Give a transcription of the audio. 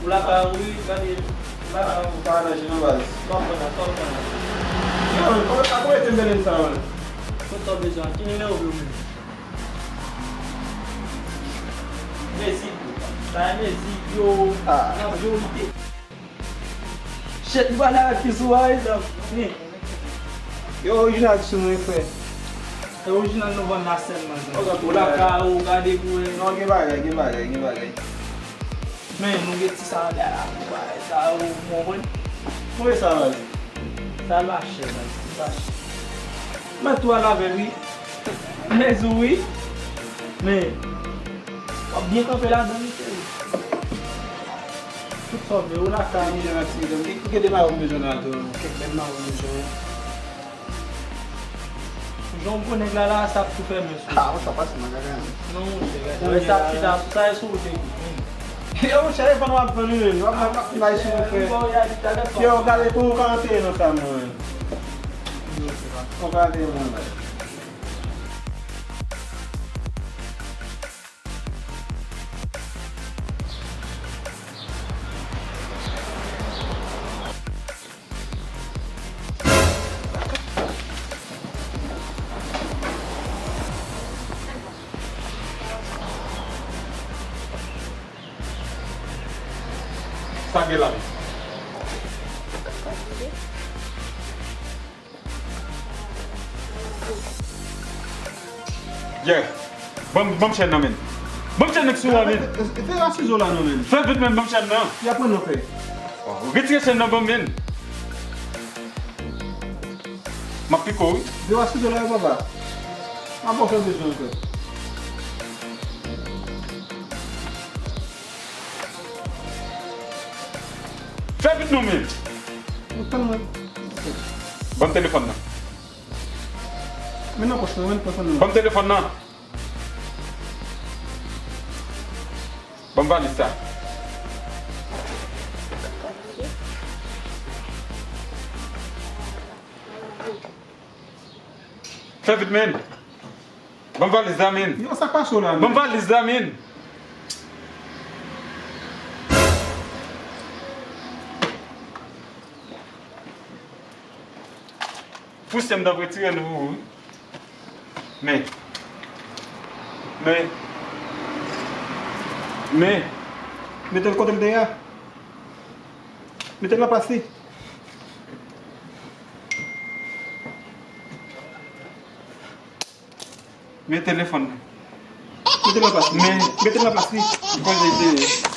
Là, oui, regardez. Là, Ou ka nan jeno baz. stop. Ako ete mbelen sa wan? Quanto besoin? Quem é o meu? Messi, tá Messi, yo, na majorité. Shit, voilà qui soit là. Yo original sou mwen fwe. É original não vai nascer mais. Olha cá, o gade com ele. Non gen bagay. Men, não get ça là. Vai, tá o moment. Mwen sa wan? Ça lâche, lâche. Mais toi la vérité. Mais oui. Mais bien qu'on fait la donne. Tout ça, mais on a Ka quand ni jan ati dem. Kou ke deman ou bejon nan to? Kek deman ou bejon? João Boneco lá sabe tu fez mesmo. Ou sa pas magagan. Não, chega. Sabe que dá, sai sulte. Yo chaye pan wap pan yon. Wap nan isi mwen fwe. Yo gade pou kante nou sa mwen. Pou kante mwen. Sangue lá. Yeah. Bom chen nan men. Bom chen nek sou la men. Fe rasi zo la nou men. Fè vit men bom chen nan. Ya pon nou fe? Retire chen nan bom men. Ma piko. De rasi zo la yo baba. A bon fe bejon fe. Fè vit nou men. Mwen tan mwen. Bom telefon nan. Men nan poch mwen poch mwen. Bom telefon nan. Bom valis sa. Fè vit men. Bom valis da men. Yo sa pa sou la men. Bom valis da men. Pusem da retire nou. Men. Metel kote mde ya. Metel la plasti. Men telefon nan. Metel la plasti. Men. Metel la plasti. Kon jete.